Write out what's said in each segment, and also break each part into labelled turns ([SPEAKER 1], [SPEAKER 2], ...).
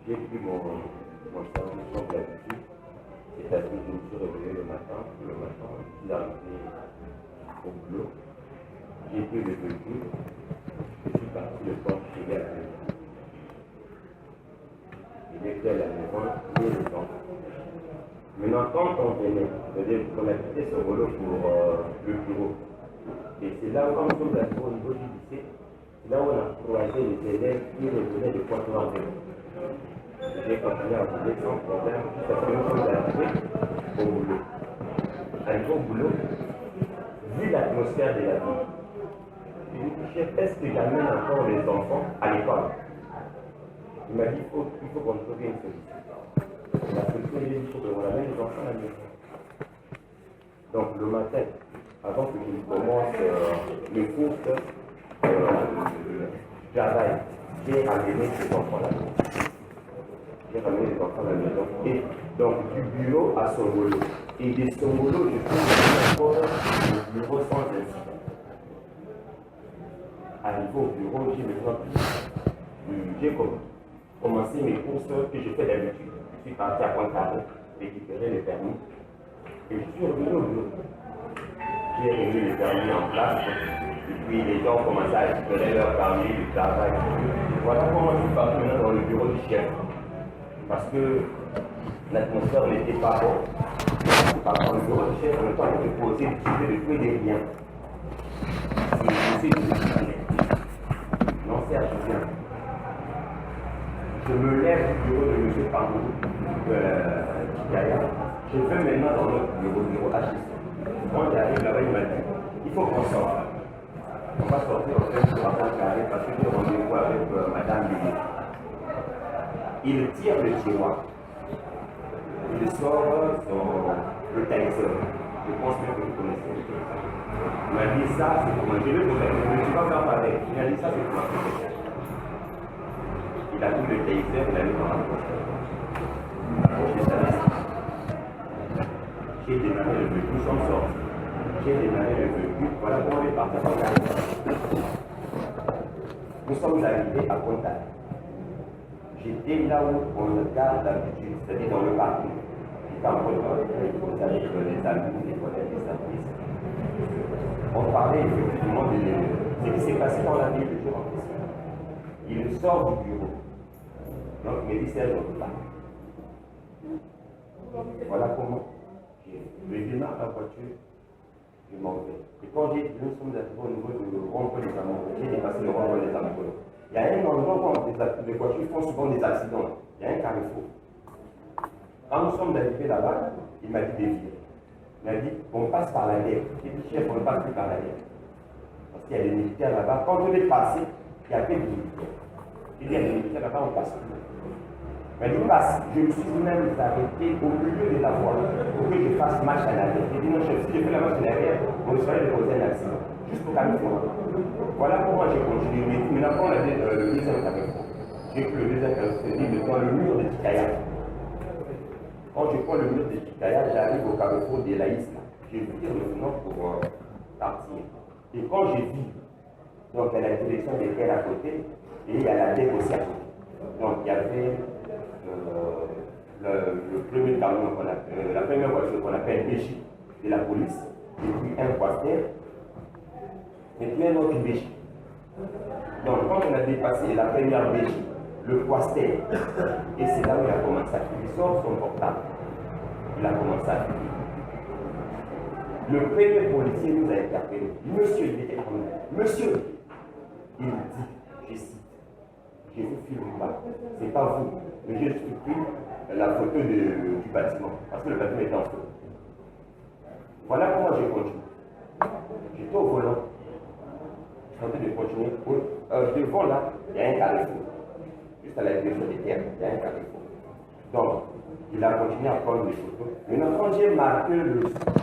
[SPEAKER 1] J'ai pris mon service comme d'habitude, c'est-à-dire que je me suis réveillé le matin, je suis arrivé au boulot, j'ai pris le véhicule, je suis parti le soir chez la maison. Il était à la maison, il est les enfants. Maintenant, quand on venait, c'est-à-dire qu'on a quitté ce boulot pour le bureau, et c'est là où, comme nous avons au niveau du lycée, c'est là où on a croisé les élèves qui revenaient de Pointe-Noire. J'ai continué à rouler sans problème, jusqu'à ce que nous sommes arrivés au boulot. Arrivé au boulot, vu l'atmosphère de la vie, je lui ai dit, chef, est-ce que j'amène encore les enfants à l'école? Il m'a dit, il faut qu'on trouve une solution. La solution, il dit, il faut qu'on amène les enfants à la maison. Donc le matin, avant que je commence mes courses, travail, j'ai amené les enfants à la maison. J'ai ramené les enfants à la maison. Et donc, du bureau à son boulot. Et de son boulot, je trouve encore le bureau sans incident. Arrivé au bureau, j'ai commencé mes courses que je fais d'habitude. Je suis parti à Pointe-Carré, récupérer le permis. Et je suis revenu au bureau. J'ai remis le permis en place. Et puis, les gens ont commencé à récupérer leur permis, le travail. Voilà comment je suis parti maintenant dans le bureau du chef. Parce que l'atmosphère n'était pas bonne. Par rapport au bureau du chef, en même temps, on était posé de jouer des liens. C'est non, Serge, viens. Je me lève du bureau de M. Pambou, je vais maintenant dans notre bureau HC. Quand j'arrive là-bas, il m'a dit, il faut qu'on sorte. On va sortir au fait pour avoir carré parce que j'ai rendez-vous avec Madame Lili. Il tire le tiroir. Il sort le taxeur. Je pense même que vous connaissez le taxeur. Il m'a dit ça, c'est pour manger le problème. Je ne suis pas faire pareil. Il m'a dit ça, c'est pour manger. Il a pris le taxeur, il l'a mis dans la poche. J'ai démarré le véhicule, nous sommes sortis. J'ai démarré le véhicule, voilà comment on est parti à Pointe-Carré. Nous sommes arrivés à Pointe-Carré. J'étais là où on regarde d'habitude, c'est-à-dire dans le parking. J'étais en Pointe-Carré, vous savez, les amis, les collègues, les services. On parlait effectivement de ce qui s'est passé dans la ville le jour en question. Il sort du bureau. Donc, il me dit, c'est un pas. Voilà comment je démarre la voiture, je m'en vais. Et quand nous sommes arrivés au niveau du rond-point des Amoureux, j'ai dépassé le rond-point des Amoureux. Il y a un endroit où les voitures font souvent des accidents. Il y a un carrefour. Quand nous sommes arrivés là-bas, il m'a dit dévier. Il m'a dit, on passe par la guerre. J'ai dit, chef, on ne passe plus par la guerre. Parce qu'il y a des militaires là-bas. Quand on est passé, il y avait des militaires. Il y a des militaires là-bas, on passe plus. Mais il passe, je me suis même arrêté au milieu de la voie pour que je fasse marche en arrière. J'ai dit non, chef, si je fais la marche en arrière, on risquerait de causer un accident. Juste pour calmer-moi. Voilà pourquoi j'ai continué. Mais maintenant, on a dit le deuxième carrefour. J'ai pris le deuxième carrefour, c'est dans le mur de Tikaya. Quand je prends le mur de Tikaya, j'arrive au carrefour de Laïs. Je tire le nom pour partir. Et quand j'ai vu, donc il y a la direction des terres à côté, et il y a la terre aussi à côté. Donc il y avait le premier camion qu'on appelle, la première voiture qu'on appelle Béchi de la police, et puis un Quaster, et puis un autre Béchi. Donc quand on a dépassé la première Béchi, le Quaster, et c'est là où il a commencé à fuir. Il sort son portable, il a commencé à fuir. Le premier policier nous a interpellé. Monsieur, il était comme monsieur, il dit, je cite, je vous filme pas, c'est pas vous, mais j'ai pris la photo du bâtiment, parce que le bâtiment était en feu. Voilà comment j'ai continué. J'étais au volant, je suis en train de continuer. Devant là, il y a un carrefour. Juste à la direction des terres, il y a un carrefour. Donc, il a continué à prendre des photos. Maintenant, quand j'ai marqué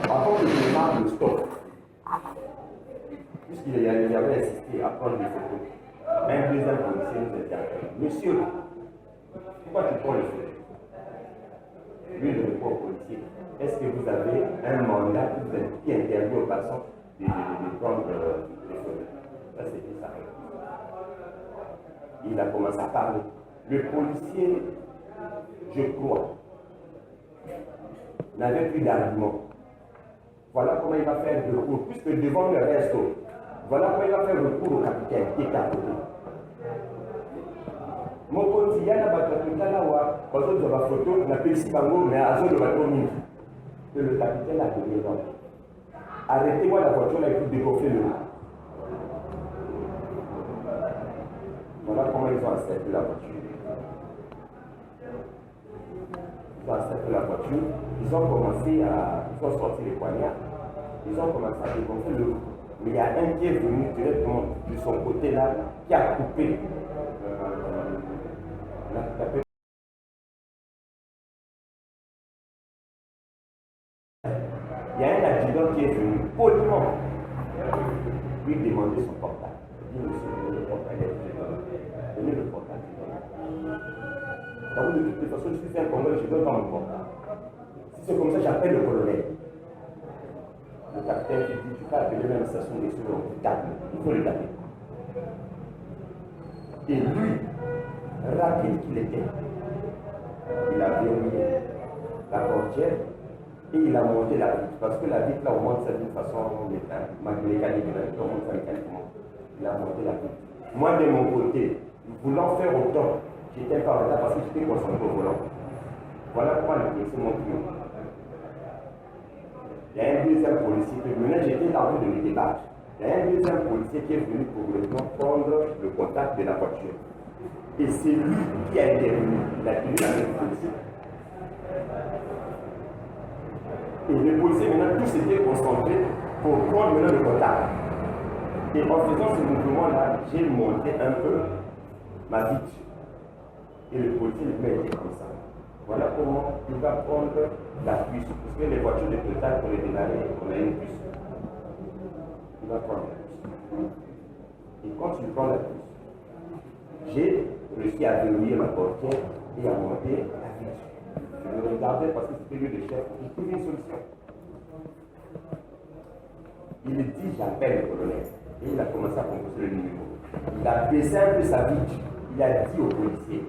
[SPEAKER 1] avant que je marque le stop, puisqu'il avait insisté à prendre des photos, un deuxième policier nous a dit, monsieur, pourquoi tu prends les photos? Lui, il répond au policier, est-ce que vous avez un mandat qui interdit aux passants de prendre les photos? Ça, c'était ça. Il a commencé à parler. Le policier je crois, n'avait plus d'argument. Voilà comment il va faire recours, puisque devant le reste, voilà comment il va faire recours au capitaine qui est à côté. Mon côté, il y a la bataille là, quand on a la photo, on a fait ici Bango, mais à zone de bateau mine. Que le capitaine a donné donc. Arrêtez-moi la voiture là et puis dégonfler le rat. Voilà comment ils ont accepté la voiture. Ils ont accepté la voiture, ils ont commencé à. Ils ont sorti les poignards, ils ont commencé à dégonfler le rat. Mais il y a un qui est venu directement de son côté là, qui a coupé il y a un adjudant qui est venu poliment lui demander son portable. Il dit, monsieur, le portable est donnez le portable. Donc, de toute façon, je suis un Congolais, je donne pas mon portable. Si c'est comme ça, j'appelle le colonel. Le capitaine qui dit, tu peux appeler même station des secondes, il faut le taper. Et lui, rapide qu'il était, il a verrouillé la portière et il a monté la vitre. Parce que la vitre, là, on monte ça d'une façon mécanique, on monte ça mécaniquement. Il a monté la vitre. Moi, de mon côté, voulant faire autant, j'étais pas en retard parce que j'étais concentré au volant. Voilà pourquoi le policier monte plus haut. Il y a un deuxième policier qui venait, j'étais en train de me débattre. Il y a un deuxième policier qui est venu pour prendre le contact de la voiture. Et c'est lui qui a intervenu. Il a tenu la même policier. Et les policiers maintenant tous étaient concentrés pour prendre maintenant le contact. Et en faisant ce mouvement-là, j'ai monté un peu ma vitre. Et le policier m'a été comme ça. Voilà comment il va prendre la puce. Parce que les voitures de Total, pour les démarrer, on a une puce. Il va prendre la puce. Et quand il prend la puce, j'ai réussi à verrouiller ma portière et à monter la vitre. Je me regardais parce que c'était lui le chef. Il trouve une solution. Il dit j'appelle le colonel. Et il a commencé à composer le numéro. Il a baissé un peu sa vitre. Il a dit au policier si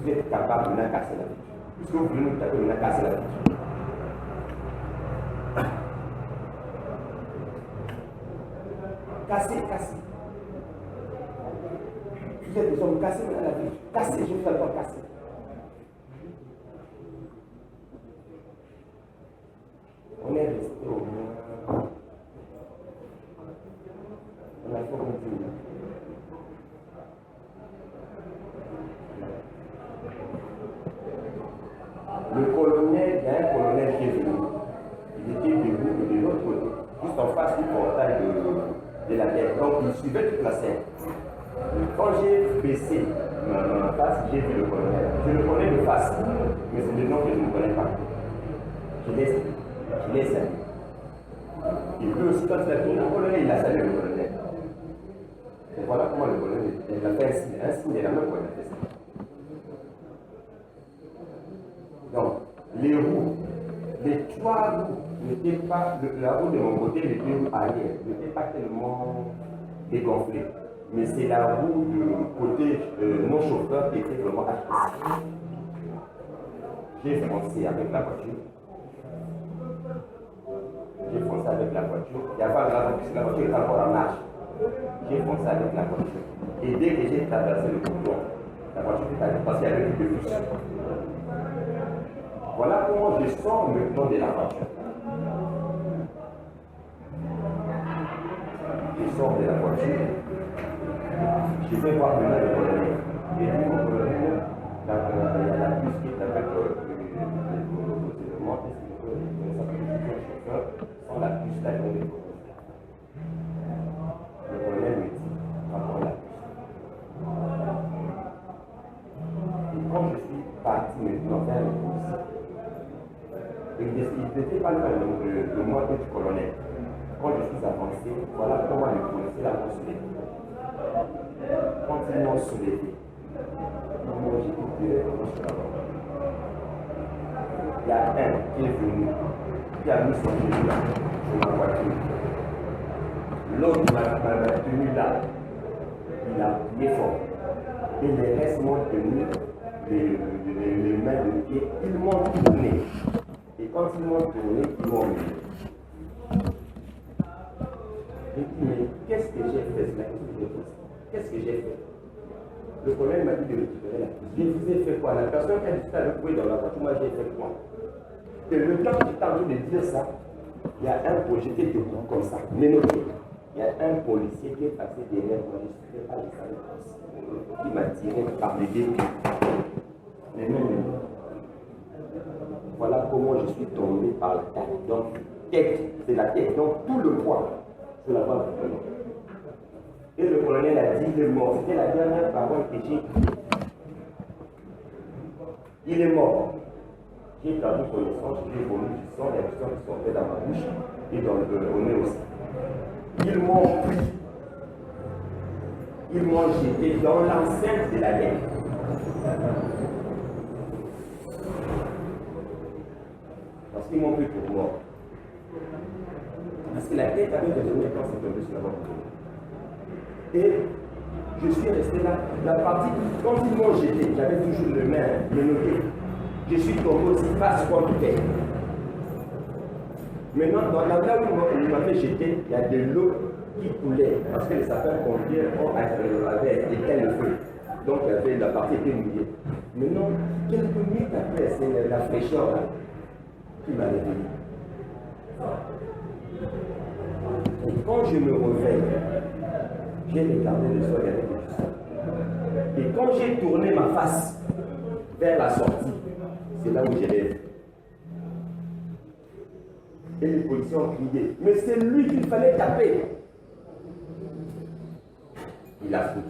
[SPEAKER 1] vous êtes capable, de casser la vitre. Puisque vous voulez nous taper, on a cassé la vitre. Cassé. Vous êtes des hommes cassés maintenant la vitre. Cassé, je vous attends cassé. On est resté au moins. On a fait comme 10 minutes. Le colonel, il y a un colonel qui est venu. Il était debout de l'autre côté, juste en face du portail de la guerre. Donc il suivait toute la scène. Quand j'ai baissé ma face, j'ai vu le colonel. Je le connais de face, mais c'est le nom que je ne connais pas. Je l'ai salué. Et lui aussi, quand il a tourné le colonel, il a salué le colonel. Et voilà comment le colonel il a fait un signe de la main pour il a fait ça. Donc, les roues, les trois roues n'étaient pas, la roue de mon côté, les deux roues arrière, n'étaient pas tellement dégonflées. Mais c'est la roue du côté mon chauffeur qui était vraiment agressif. J'ai foncé avec la voiture. Il y avait la voiture est encore en marche. J'ai foncé avec la voiture. Et dès que j'ai traversé le bouton, la voiture est allée parce qu'il y avait une bus. Voilà comment je sors maintenant de la voiture. Je sors de la voiture. Je vais voir maintenant le colonel. Et lui, mon colonel, il y a la puce qui est avec le monte, sans la puce, là, il y a le colonel me dit, prends la puce. Et quand je suis parti maintenant vers le policier, il n'était pas loin de moi que du colonel. Quand je suis avancé, voilà comment le policier l'a soulevé. Quand ils m'ont soulevé, moi j'ai été directement sur la voiture. Il y a un qui est venu, qui a mis son genou là, sur ma voiture. L'autre m'a tenu là, il a plié fort. Et les restes m'ont tenu les mains pied, ils m'ont tourné. Et quand ils m'ont tourné, ils m'ont emmené. Je me dis, mais qu'est-ce que j'ai fait? C'est la question que je pose. Qu'est-ce que j'ai fait? Le colonel m'a dit de récupérer la piste. Je vous ai fait quoi? La personne qui a discuté avec vous dans la voiture, moi j'ai fait quoi? Et le temps que j'étais en train de dire ça, il y a un policier qui était debout comme ça, menotté. Il y a un policier qui est passé derrière moi, je ne sais pas les salles, qui m'a tiré par les deux pieds. Les mêmes. Voilà comment je suis tombé par la tête. Donc, tête, c'est la tête. Donc, tout le poids sur la voie du colonel. Et le colonel a dit, il est mort. C'était la dernière parole que j'ai dit. Il est mort. J'ai perdu connaissance, j'ai vomi du sang, il y a du sang qui sortait dans ma bouche et dans au nez aussi. Ils m'ont pris. Ils m'ont jeté dans l'enceinte de la guerre. Parce qu'ils m'ont pris pour mort. Parce que la tête avait résonné quand c'est tombé sur la voie. Et je suis resté là. La partie, quand ils m'ont jeté, j'avais toujours le main, le noté. Je suis tombé aussi face contre terre. Maintenant, dans là où il m'avait jeté, il y a de l'eau qui coulait. Parce que les sapeurs-pompiers avaient éteint le feu. Donc il y avait, la partie était mouillée. Maintenant, quelques minutes après, c'est la fraîcheur là, qui m'a réveillé. Et quand je me réveille, j'ai regardé le sol avec du sang. Et quand j'ai tourné ma face vers la sortie, c'est là où j'ai lève. Et les policiers ont crié, mais c'est lui qu'il fallait taper. Il a fui.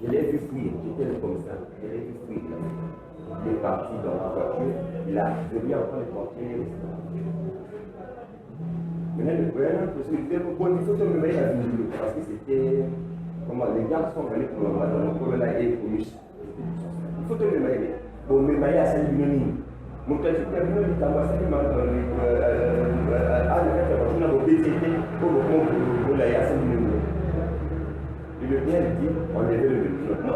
[SPEAKER 1] Je l'ai vu fuir, j'étais le commissaire, je l'ai vu fuir. Il est parti dans la voiture, il a venu en train de porter. Maintenant, le gouverneur, il disait, bon, il faut que je me mette à Vindoulo, parce que c'était, comment, les gars sont venus pour le matin, le colonel et le commissaire. Il faut que je me mette. Bon, me mailler à Saint-Denis. Mon père, c'était un peu de temps, c'est que ma le bien dit, on levait le minot. Non,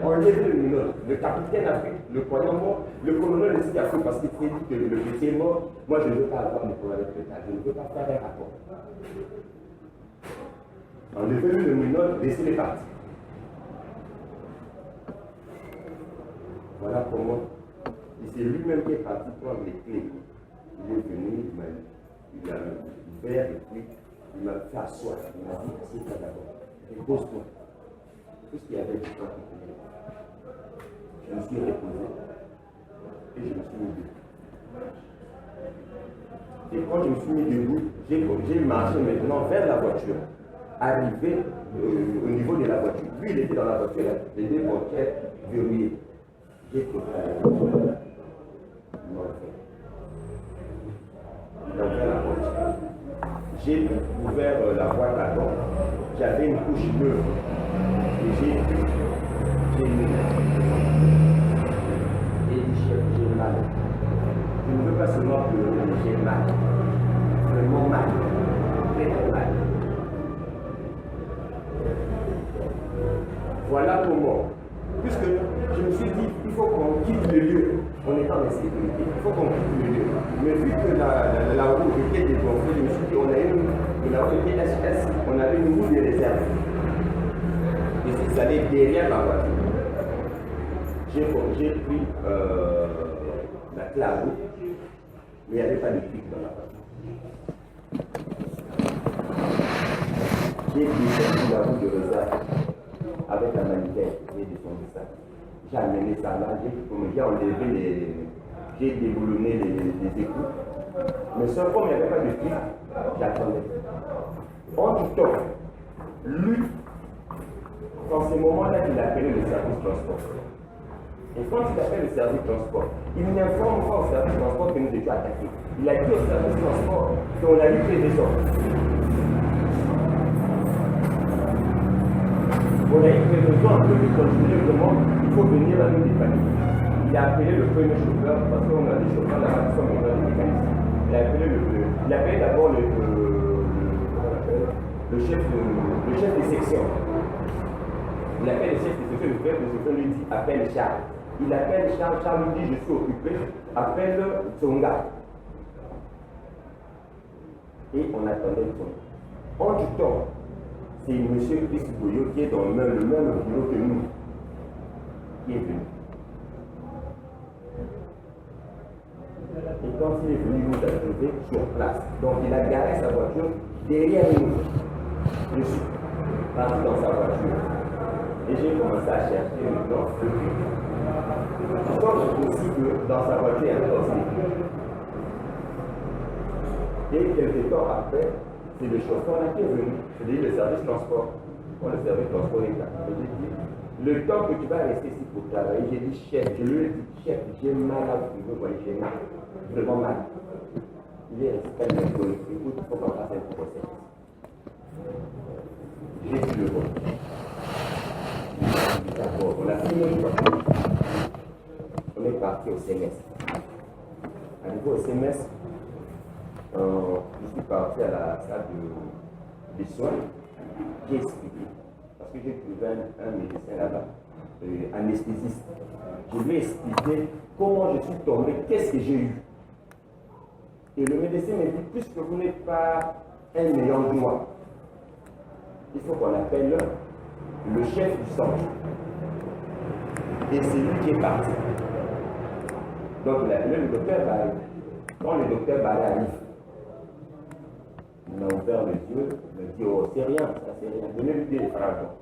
[SPEAKER 1] on levait le minot. Le capitaine a fait, le croyant mort, le colonel aussi a fait parce qu'il s'est dit que le petit est mort. Moi, je ne veux pas avoir de problème avec l'État. Je ne veux pas faire un rapport. On levait le minot, laissez les partis. Voilà comment. Et c'est lui-même qui est parti prendre les clés. Il est venu, il a ouvert et puis il m'a fait asseoir. Il m'a dit, assieds-toi d'abord. Et pose-toi. Tout ce qu'il y avait du temps. Je me suis reposé. Et je me suis mis debout. Et quand je me suis mis debout, j'ai marché maintenant vers la voiture. Arrivé au niveau de la voiture. Lui, il était dans la voiture, les deux portières verrouillées. J'ai trouvé la voiture. Il a ouvert la porte. J'ai ouvert la boîte à gants. J'avais une couche bleue. Et j'ai mis. Et j'ai mal. Je ne veux pas seulement pleurer, mais j'ai mal. Vraiment mal. Très très mal. Voilà comment. Puisque je me suis dit, il faut qu'on quitte le lieu. On est en insécurité. Il faut qu'on quitte le lieu. Mais vu que la route était dégonflée, je me suis dit, on a fait SS, on avait une roue de réserve. Et ils allaient derrière la voiture. J'ai pris la clé à roue, mais il n'y avait pas de pic dans la voiture. J'ai pris la roue de réserve avec la manivelle et descendu ça. J'ai amené ça là, j'ai enlevé j'ai déboulonné les écoutes. Mais seul comme il n'y avait pas de pic, j'attendais. En tout temps, lui, dans ces moments-là, il a appelé le service transport. Et quand il appelle le service transport, il n'informe pas au service transport que nous étions attaqués. Il a dit au service transport qu'on a livré des ordres. On a eu besoin de continuer vraiment, il faut venir à nous dépanner. Il a appelé le premier chauffeur, parce qu'on a des chauffeurs là-bas qui sont maintenant des mécaniciens. Il a appelé d'abord le chef de section. Il appelle le chef de section, le chef de section lui dit appelle Charles. Il appelle Charles, Charles lui dit je suis occupé, appelle Tsonga. Et on attendait Tsonga. En du temps, c'est M. Chris Boyo qui est dans le même bureau que nous, qui est venu. Et quand il est venu nous trouver sur place, donc il a garé sa voiture derrière nous. Je suis parti dans sa voiture. Et j'ai commencé à chercher maintenant le bureau. Pourquoi je aussi que dans sa voiture, il y a un torse. Et quelques temps après, c'est le chauffeur là qui est venu. C'est-à-dire le service transport. Quand le service transport est là. Et j'ai dit, le temps que tu vas rester ici pour travailler, j'ai dit, chef, je lui ai dit, chef, j'ai mal à vous, vous voyez, j'ai mal. Vraiment mal. Il est resté calme, écoute, il faut qu'on fasse un procès. J'ai dit le bon. D'accord, on a fini notre voiture. On est parti au CMS. Arrivé au CMS, je suis parti à la salle de soins. J'ai expliqué. Parce que j'ai trouvé un médecin là-bas, anesthésiste. Je lui ai expliqué comment je suis tombé, qu'est-ce que j'ai eu. Et le médecin m'a dit, puisque vous n'êtes pas un ayant droit, il faut qu'on appelle le chef du centre. Et c'est lui qui est parti. Donc le docteur Barré, quand le docteur Barré arrive, il m'a ouvert les yeux, il m'a dit, oh c'est rien, ça c'est rien, donnez-lui des fragments.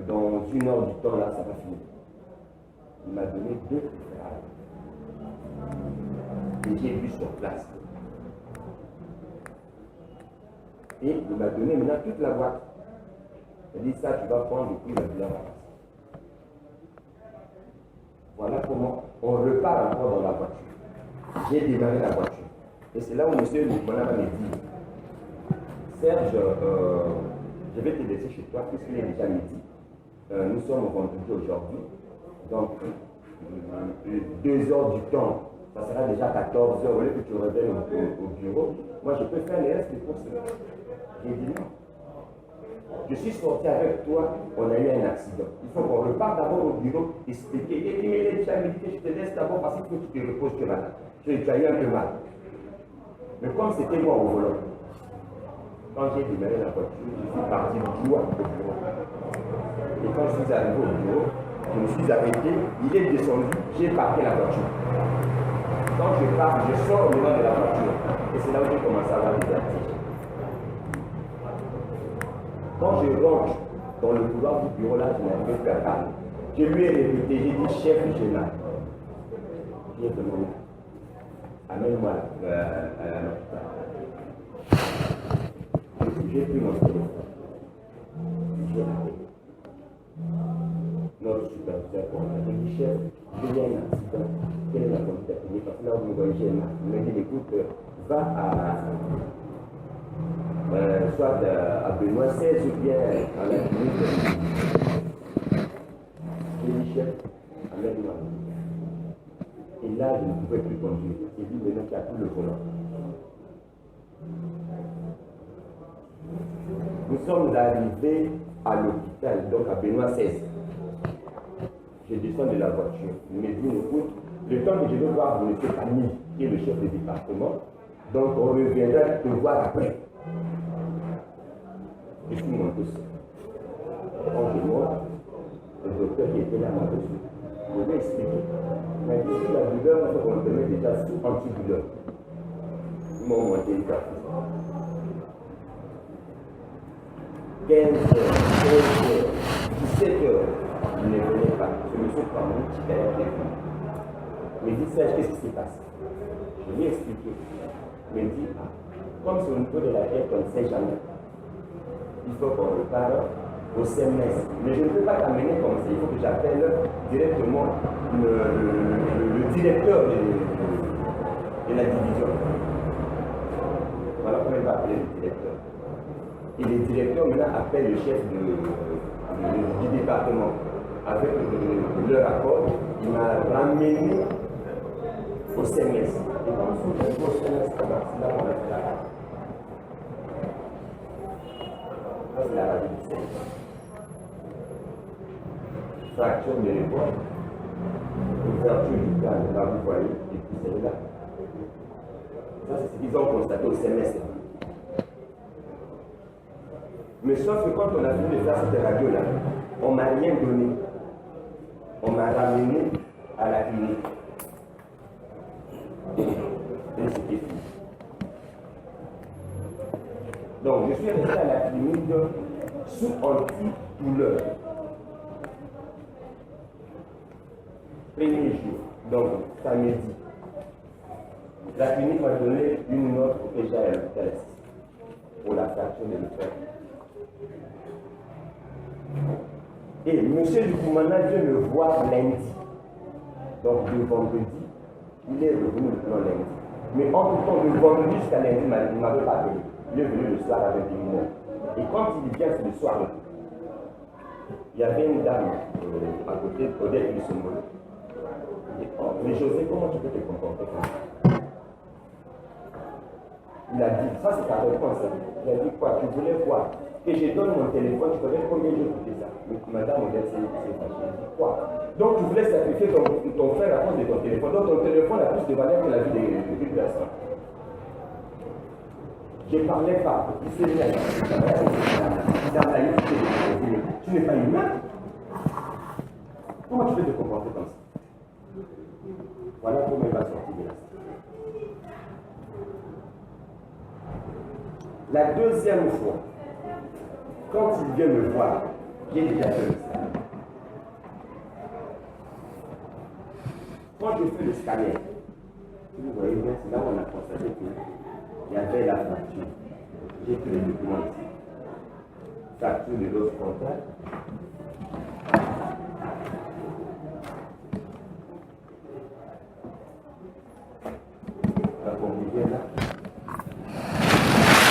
[SPEAKER 1] Dans 1 heure du temps là, ça va finir. Il m'a donné 2 fragments. Et j'ai vu sur place. Et il m'a donné maintenant toute la boîte. Il a dit ça, tu vas prendre et puis il a dit la boîte. Voilà comment on repart encore dans la voiture. J'ai démarré la voiture. Et c'est là où M. Monama me dit, Serge, je vais te laisser chez toi puisqu'il est déjà midi. Nous sommes au vendredi aujourd'hui. Donc, 2 heures du temps, ça sera déjà 14 heures. Au lieu que tu reviennes au bureau, moi je peux faire les restes des courses. J'ai dit non. Je suis sorti avec toi, on a eu un accident. Il faut qu'on reparte d'abord au bureau, expliquer. Et il m'a déjà médité, je te laisse d'abord parce qu'il faut que tu te reposes, tu es malade. Tu as eu un peu mal. Mais comme c'était moi au volant, quand j'ai démarré la voiture, je suis parti du jour au bureau. Et quand je suis arrivé au bureau, je me suis arrêté, il est descendu, j'ai parqué la voiture. Quand je pars, je sors au devant de la voiture. Et c'est là où j'ai commencé à avoir des vertiges. Quand je rentre dans le couloir du bureau, là, je n'arrivais plus à parler. Je lui ai répété, j'ai dit, chef, j'ai mal. Il est demandé, amène-moi à l'hôpital. J'ai pris mon téléphone. J'ai appelé notre superviseur pour j'ai dit, chef, j'ai eu un accident. Quelle est la conduite à tenir? Parce que là, vous me voyez, j'ai mal. Il m'a dit, écoute, va à soit à Benoît 16 ou bien à la clinique. J'ai dit, chef, amène-moi. Et là, je ne pouvais plus conduire. J'ai dit, maintenant, tu as plus le volant. Nous sommes arrivés à l'hôpital, donc à Benoît 16. Je descends de la voiture. Il me dit, écoute, le temps que je vais voir M. Camille, qui est le chef du département, donc on reviendra te voir après. Je suis monté seul. Quand je monte, le docteur qui était là m'a reçu. Je lui ai expliqué. Il m'a dit, si la douleur, on te met déjà sous antidouleur. Ils m'ont monté une carte. 15 heures, 16 heures, 17 heures, je ne venais pas. Je me suis parmi qui était venu. Il me dit, Serge, qu'est-ce qui s'est passé? Je lui ai expliqué. Il me dit, comme c'est au niveau de la tête, on ne sait jamais. Il faut qu'on repart au CMS. Mais je ne peux pas t'amener comme ça. Il faut que j'appelle directement le directeur de la division. Voilà comment il va appeler le directeur. Et le directeur maintenant appelle le chef du département. Avec leur accord, il m'a ramené au CMS. Et quand je suis au CMS, c'est là qu'on a fait la radio. Ça, c'est la radio du CMS. Fracture de l'épaule, L'ouverture du cadre, là vous voyez, et puis c'est là. Ça, c'est ce qu'ils ont constaté au semestre. Mais sauf que quand on a fini de faire cette radio-là, on ne m'a rien donné. On m'a ramené à la clinique. Et c'était fini. Donc, je suis resté à la clinique sous antidouleur. Premier jour, donc samedi. La clinique m'a donné une note au PGL test pour la fracture de l'effet. Et M. Lukumana vient me voir lundi. Donc le vendredi, il est revenu le plan lundi. Mais entre temps, le vendredi jusqu'à lundi, il ne m'avait pas appelé. Il est venu le soir à 21h. Et quand il vient, c'est le soir. Il y avait une dame à côté, Odette Lusombolo. Mais José, comment tu peux te comporter comme ça? Il a dit, ça c'est ta réponse. Il a dit quoi? Tu voulais quoi? Que je donne mon téléphone, tu connais combien j'ai coûté ça? Madame Odette s'est fâchée. Elle dit quoi? Donc tu voulais sacrifier ton frère à cause de ton téléphone. Donc ton téléphone a plus de valeur que la vie d'une personne. Je ne parlais pas. Il s'est mis à la tu n'es pas humain. Comment tu peux te comporter comme ça? Voilà comment il va sortir de la salle. La deuxième fois, quand il vient me voir, j'ai déjà fait le scanner. Quand je fais le scanner, vous voyez bien, c'est là où on a constaté qu'il y avait la fracture. J'ai pris les documents ici. Fracture de l'os frontal. La compliquée là.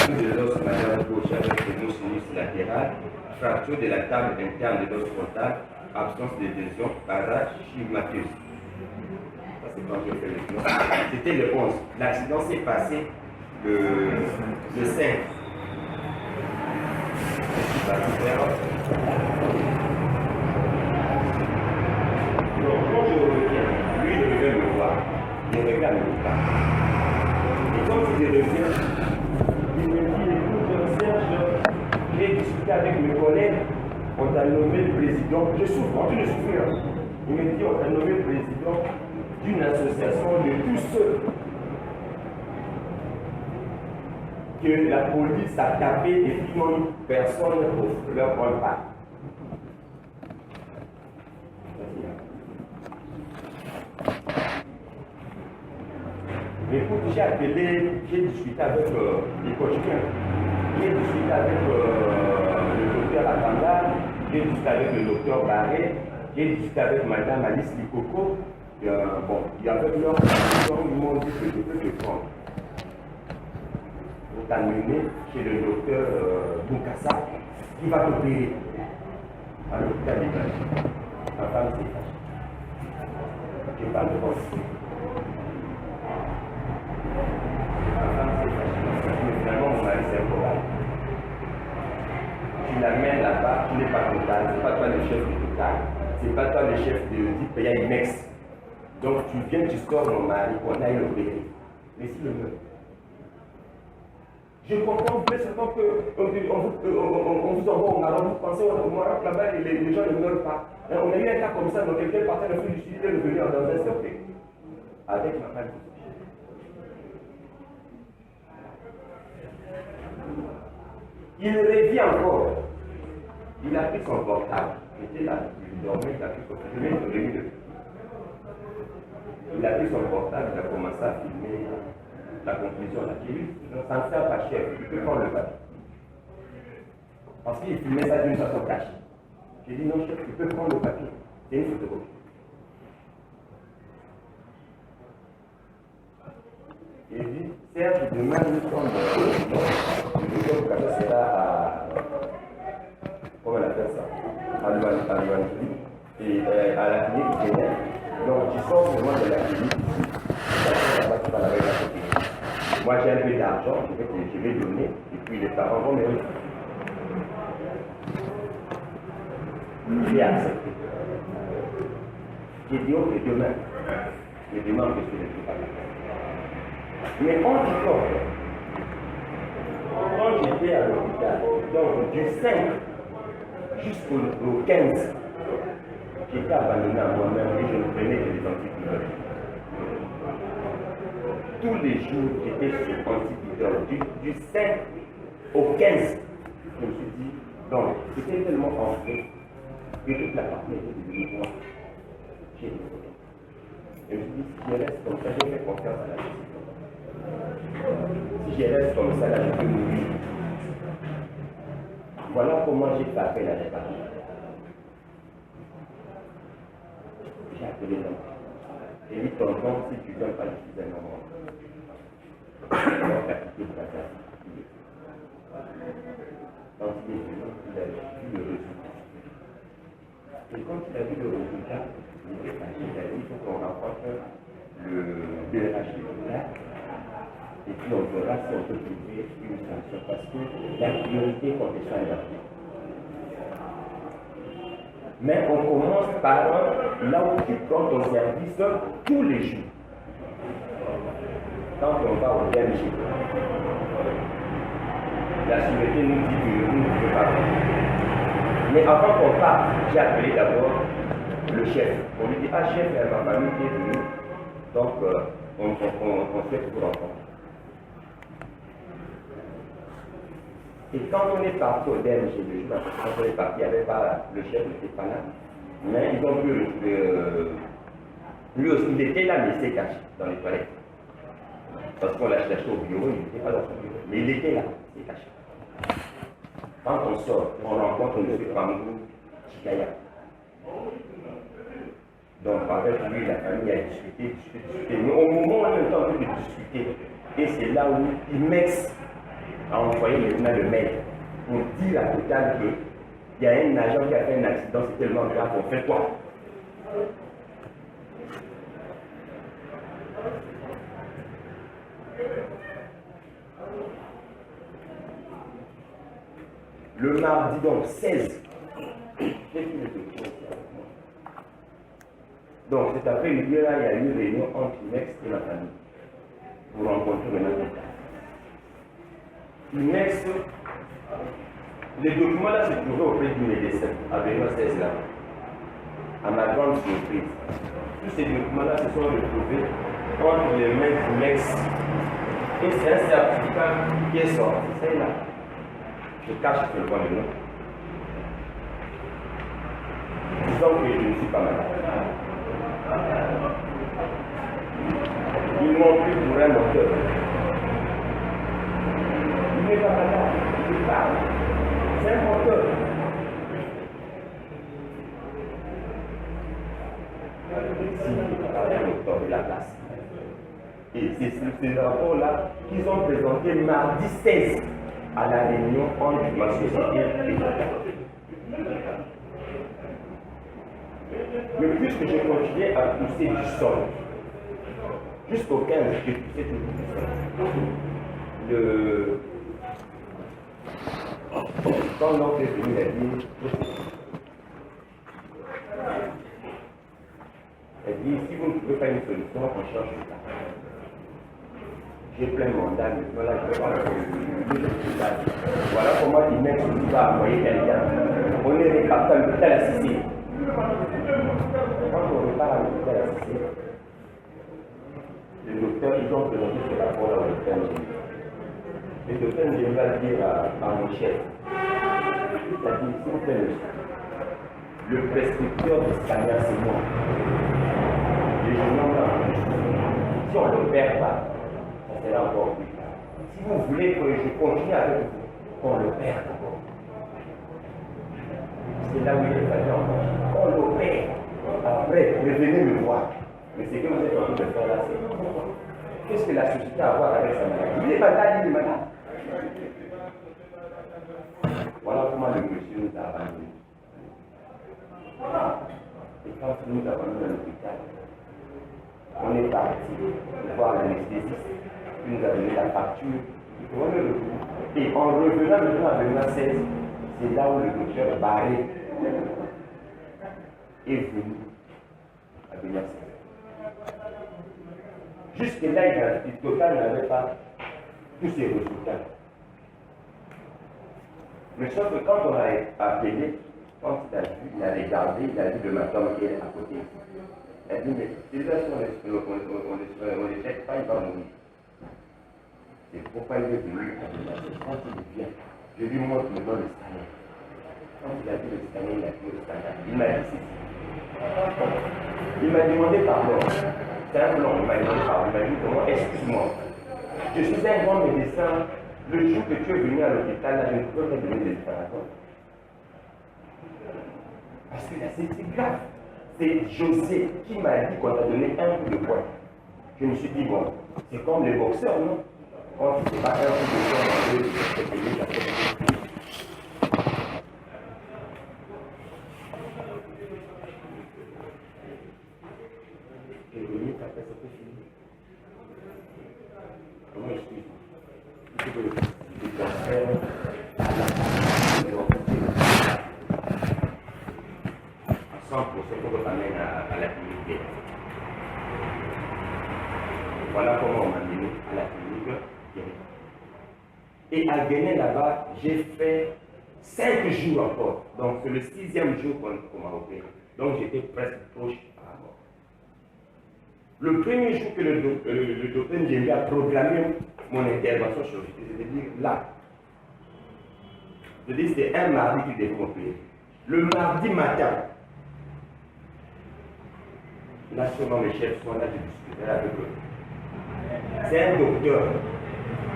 [SPEAKER 1] Fracture de l'os majeur gauche avec le sinus latéral. Fracture de la table interne de l'os frontal. Absence de lésion parachimateuse. Ça c'est quand je fais le plan. C'était le 11. L'accident s'est passé le 5. Donc quand je reviens, lui il revient me voir. Il regarde le cas. Et quand il revient, il me dit, écoute Serge, j'ai discuté avec mes collègues, on t'a nommé le président, je souffre, continue de souffrir. Il me dit, on t'a nommé le président d'une association de tous ceux que la police a tapé et qui n'ont eu personne pour leur rendre pas. Mais écoute, j'ai appelé, j'ai discuté avec les quotidiens, j'ai discuté avec le docteur Akanda, j'ai discuté avec le docteur Barré, j'ai discuté avec Madame Alice Likoko. Bon, il y avait leur ils m'ont dit que je peux te prendre. On t'a mené chez le docteur Boukassa, qui va t'opérer à l'hôpital des Blanches. Ma femme s'est fâchée. Je parle de votre. Ma femme s'est fâchée. Mais finalement, mon mari s'est improbable. Tu l'amènes là-bas, tu n'es pas total, ce n'est pas toi le chef du total, ce n'est pas toi le chef du pays IMEX. Donc tu viens, tu sors mon mari, on aille l'opérer. Laissez-le meurtre. Je comprends bien seulement qu'on vous envoie au Maroc, vous pensez au Maroc là-bas et les gens ne meurent pas. On a eu un cas comme ça, donc quelqu'un partait de du sud, il est revenu dans un cercle. Avec ma femme. Il revient encore. Il a pris son portable. Il était là, il dormait, il a pris son portable. Il a pris son portable, il a commencé à filmer la conclusion. J'ai dit, ça ne sert pas chef, tu peux prendre le papier. Parce qu'il filmait ça d'une façon cachée. J'ai dit, non chef, tu peux prendre le papier. C'est une photocopie. Il dit, Serge, demain nous sommes le docteur sera à, comment on appelle ça, à Louanjoli, et à la clinique Kenya. Donc tu sors vraiment de la clinique ici, tu vas avec la copine. Moi j'ai un peu d'argent, je vais donner, et puis les parents vont me dire. J'ai accepté. J'ai dit, ok, demain, je demande que je ne suis pas là. Mais on dit quand j'étais à l'hôpital, donc du 5 jusqu'au 15, j'étais abandonné à moi-même et je ne prenais que des antibiotiques. Tous les jours, j'étais sur antibiotiques. Du 5 au 15, je me suis dit, donc, c'était tellement enflé que toute la partie était devenue noire. J'ai dit, je me suis dit, si je reste comme ça, je fais confiance à la justice. Si je reste comme ça, là, je peux mourir. Voilà comment j'ai fait appel à la parole. J'ai appelé l'homme. J'ai dit, tonton, si tu ne donnes pas le suffisamment, on va pratiquer pour la classe. Quand il est venu, il a vu le résultat. Et quand il a vu le résultat, il était fâché. Il a dit, il faut qu'on rencontre le DRH de l'État. Et puis on verra si on peut trouver une sanction. Parce que la priorité quand les soins est. Mais on commence par là où tu prends ton service tous les jours. Quand on va au DMG, la sûreté nous dit que nous ne pouvons pas. Mais avant qu'on parte, j'ai appelé d'abord le chef. On lui dit, ah chef, il y a ma famille qui est venue. Donc on souhaite vous rencontrer. Et quand on est parti au DMG, quand on est parti, il n'y avait pas, le chef n'était pas là. Mais ils ont pu lui aussi, il était là, mais il s'est caché dans les toilettes. Parce qu'on l'a cherché au bureau, il n'était pas dans son bureau. Mais il était là, il s'est caché. Quand on sort, on rencontre M. Pangou Chikaya. Donc avec lui, la famille a discuté. Mais au moment où on est en train de discuter, et c'est là où IMEX a envoyé maintenant le mail pour dire à Total qu'il y a un agent qui a fait un accident, c'est tellement grave, on fait quoi? Le mardi, donc 16, donc cet après-midi-là, il y a eu une réunion entre IMEX et la famille pour rencontrer le matin. IMEX, les documents là se trouvaient auprès du médecin, à Benoît 16 là, à ma grande surprise. Tous ces documents là se sont retrouvés entre les mains d'IMEX. Et c'est un certificat qui est sorti, c'est là. Je cache que le vois le nom. Disons que je ne suis pas malade. Ils m'ont pris pour un auteur. Il n'est pas malade, il parle. C'est un auteur. S'il parlait à l'auteur de la place. Et c'est ce rapport-là qu'ils ont présenté mardi 16 à la réunion entre ma société et l'État. Mais puisque je continuais à pousser du sol, jusqu'au 15, j'ai poussé tout du sol. Quand l'oncle est venu, il a dit, si vous ne trouvez pas une solution, on change de cas. J'ai plein de mandats, mais voilà, je vais pas voilà comment il met sur va envoyer quelqu'un. On est réparti à l'hôpital assisté. Quand on repart à l'hôpital assisté, les docteurs, ils ont présenté ce rapport à l'hôpital général. Le docteur va dire à mon chef, il a dit, s'il vous plaît, le prescripteur de scanner, c'est moi. Et je n'en ai pas. Si on ne le perd pas, ça sera encore plus tard. Si vous voulez que je continue avec vous, qu'on le perd d'abord. C'est là où il est fallu encore. On le perd. Après, revenez me voir. Mais ce que vous êtes en train de faire là, c'est qu'est-ce que la société a à voir avec sa maladie? Il est malade, il est malade. Voilà comment le monsieur nous a abandonnés. Et quand nous avons mis à l'hôpital, on est parti voir l'anesthésiste, il nous a donné la facture, et en revenant maintenant à Benoît 16, c'est là où le docteur Barré est venu à première séance. Jusque-là, Total n'avait pas tous ces résultats. Mais sauf que quand on a appelé, quand il a vu, il a regardé, il a vu le matin qui est à côté. Il a dit, mais celui-là, si on ne les check pas, il va mourir. C'est pourquoi il est venu à l'ordinateur. Quand il vient, je lui montre maintenant le scanner. Quand il a vu le scanner, il a vu le scanner. Il m'a dit ceci. Il m'a demandé pardon. C'est un blanc, il m'a demandé pardon. Il m'a dit comment, excuse-moi. Je suis un grand médecin. Le jour que tu es venu à l'hôpital, là, je ne peux pas te donner des informations. Parce que là, c'est grave. C'est José qui m'a dit qu'on t'a donné un coup de poing. Je me suis dit, bon, c'est comme les boxeurs, non? Quand tu ne sais pas un coup de poing dans deux, c'est payé, ça fait. Quelques minutes après, c'est fini. Comment excuse-moi? Il faut que le transfert à la 100% pour que t'amènes à la clinique. Voilà comment on m'a amené à la clinique. Et à Guinée là-bas, j'ai fait 5 jours encore. Donc c'est le 6e jour qu'on m'a opéré. Donc j'étais presque proche à la mort. Le premier jour que le docteur Njembi a programmé mon intervention chirurgicale, c'est-à-dire là. C'est-à-dire c'était un mardi qu'il devait m'opérer. Le mardi matin, là sûrement mes chefs sont là, je discutais avec eux. C'est un docteur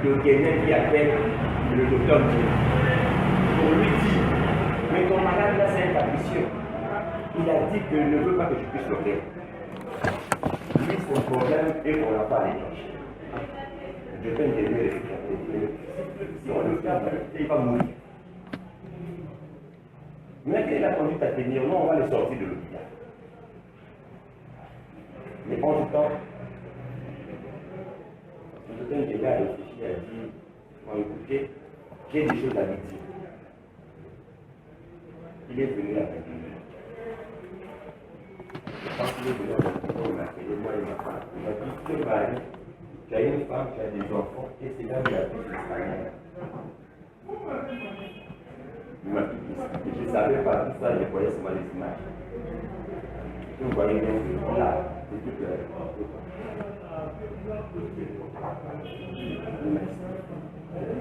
[SPEAKER 1] de Guinée qui appelle le docteur Njembi. Pour lui dire, mais ton malade là c'est un capricieux. Il a dit qu'il ne veut pas que je puisse l'opérer. Lui, son problème est qu'on n'a pas les chercher. Je peux me dire, si on le fait, il va mourir. Mais quelle est la conduite à tenir? Non, on va les sortir de l'hôpital. Mais en tout temps, le docteur Njembi a réfléchi, a dit, bon écoutez, j'ai des choses à lui dire. Il est venu à 21 h. Quand il est venu à 21 h, il m'a appelé, moi et ma femme. Il m'a dit, tu es marié, tu as une femme, tu as des enfants, et c'est là où il a pris l'Espagnol. Il m'a dit, je ne savais pas tout ça, je voyais seulement les images. Vous voyez bien que là, c'est tout le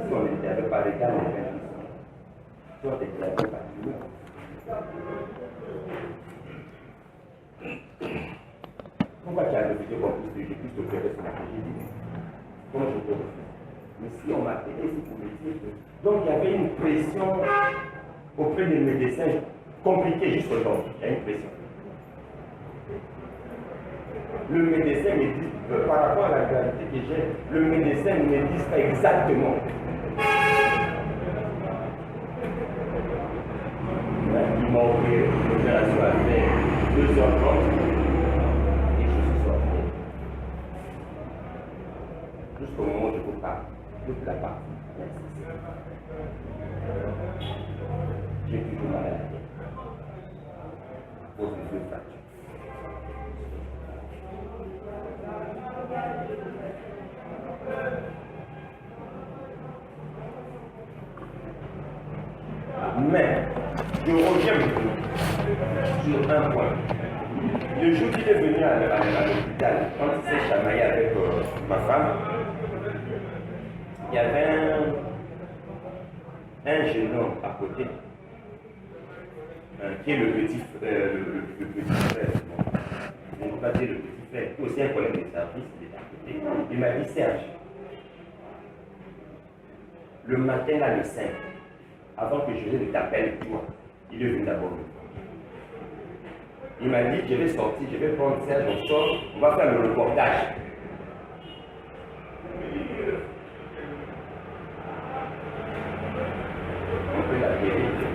[SPEAKER 1] si on n'était avec pas les gars, les gens qui sont. Si on n'était avec pas les gens. Pourquoi tu as refusé qu'on puisse t'opérer sur la tragédie? Comment je peux refuser? Mais si on m'a appelé, c'est pour me dire que. Donc il y avait une pression auprès des médecins compliquée juste aujourd'hui. Il y a une pression. Le médecin me dit, par rapport à la gravité que j'ai, le médecin ne me dit pas exactement. Il m'a opéré, l'opération a fait 2h30 et je suis sorti. Jusqu'au moment où je vous parle, toute la partie. J'ai toujours mal à la tête. À cause de deux fractures. Mais, je reviens sur un point. Le jour qu'il est venu à l'hôpital, quand il s'est chamaillé avec ma femme, il y avait un jeune homme à côté, qui est le petit frère. Je ne peux pas dire le petit frère, qui est aussi un collègue de service, il est à côté. Il m'a dit, Serge, le matin, là, le 5, avant que je ne t'appelle toi, il est venu d'abord. Il m'a dit, je vais sortir, je vais prendre Serge, on sort, on va faire le reportage. On peut la vérité.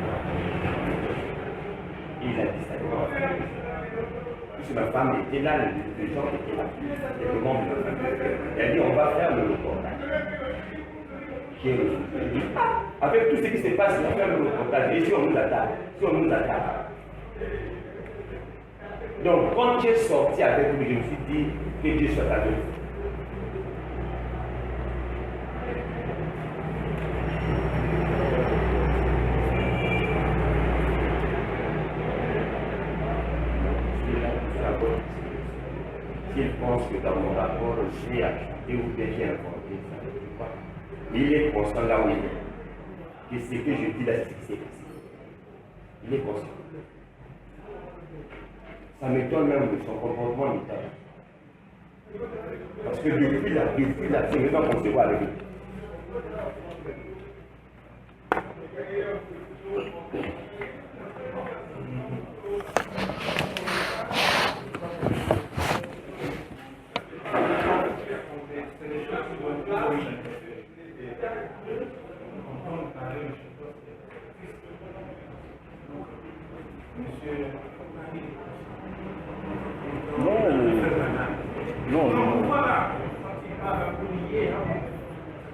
[SPEAKER 1] Il a dit ça. Puisque ma femme était là, les gens étaient là. Et le monde de ma femme. Elle a dit, on va faire le reportage. J'ai refusé. Avec tout ce qui se passe, on va faire le reportage. Et si on nous attaque, Donc, quand j'ai sorti avec lui, je me suis dit que Dieu soit avec vous. S'il pense que dans mon rapport, j'ai acheté ou bien j'ai inventé, ça ne veut pas. Il est conscient là où il est. Que ce que je dis là, c'est ce qui s'est passé. Il est conscient. Ça m'étonne même de son comportement vital. Parce que depuis là, c'est maintenant qu'on se voit avec lui.
[SPEAKER 2] Non.
[SPEAKER 3] Voilà, quand il parle un peu lié,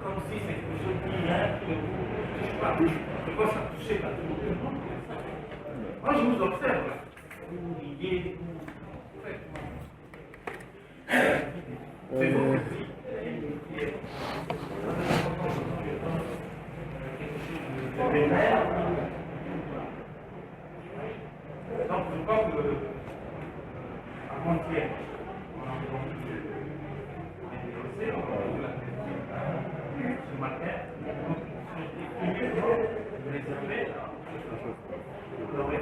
[SPEAKER 3] comme si c'est quelque chose qui ne touche pas. Je pense à toucher pas tout le monde. Moi, je vous observe. Vous liez, vous faites. C'est vous qui donc, je pense que avant-hier, on a entendu ce matin, vous les avez, vous aurez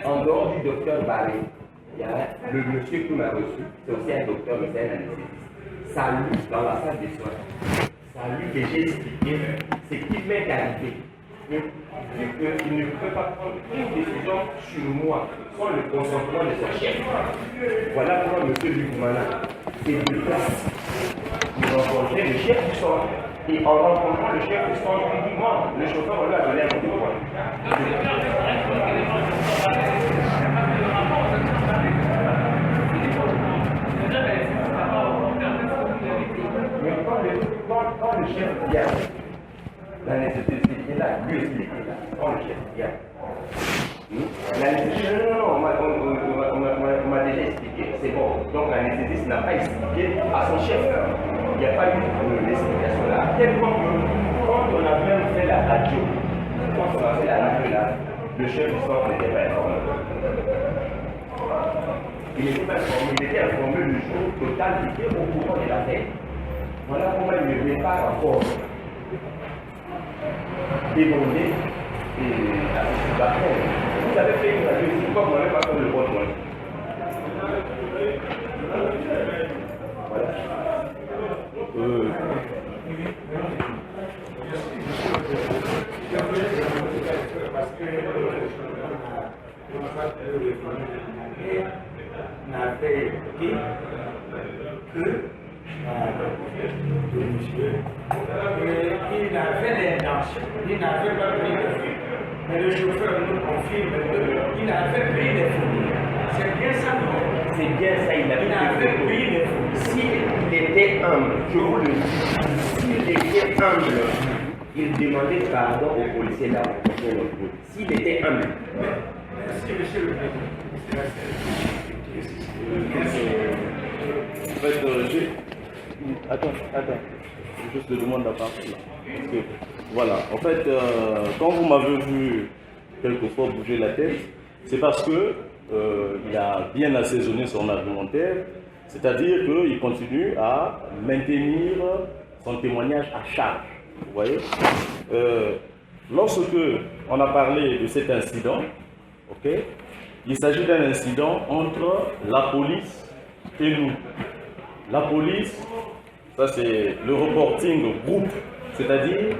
[SPEAKER 1] En dehors du docteur Barré, il y a le monsieur qui m'a reçu, c'est aussi un docteur, mais c'est un anesthésiste. Ça lui, dans la salle des soins, ça lui que j'ai expliqué ce qui m'est arrivé. Il ne peut pas prendre une décision sur moi sans le consentement de son chef. Voilà pourquoi monsieur Lukumana, c'est de place. Il rencontrait le chef du soir. Et en rencontrant le chef du soir, il dit moi, le chauffeur, on lui a donné un coup de poing. Mais quand le chef vient, l'anesthésiste est là, lui aussi il est là. Quand le chef vient, l'anesthésiste, non, on m'a déjà expliqué, c'est bon. Donc l'anesthésiste n'a pas expliqué à son chef. Il n'y a pas eu d'explication là. À tel point que quand on a même fait la radio, le chef du centre n'était pas informé. Il n'était pas informé, il était informé le jour total, il était au courant de la tête. Voilà comment il ne devait pas encore demander la situation. Vous avez fait une radio ici, pourquoi vous n'avez pas fait le bon point? Voilà.
[SPEAKER 3] Parce que n'avait dit que monsieur il avait l'intention, il n'avait pas pris de fou. Mais le chauffeur nous confirme qu'il avait pris des fous. C'est bien ça, non?
[SPEAKER 1] C'est bien ça, il avait
[SPEAKER 3] pris des fous.
[SPEAKER 1] S'il était humble, je vous le dis, s'il était humble, il demandait pardon aux policiers là. S'il était humble.
[SPEAKER 3] Merci, monsieur le président.
[SPEAKER 2] En fait, attends, je juste te demande la parole là. Parce que, voilà, en fait, quand vous m'avez vu quelquefois bouger la tête, c'est parce que il a bien assaisonné son argumentaire, c'est-à-dire qu'il continue à maintenir son témoignage à charge. Vous voyez, lorsque on a parlé de cet incident, ok, il s'agit d'un incident entre la police et nous. La police, ça c'est le reporting groupe, c'est-à-dire,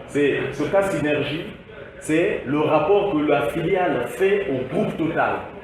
[SPEAKER 2] c'est ce cas synergie, c'est le rapport que la filiale fait au groupe Total.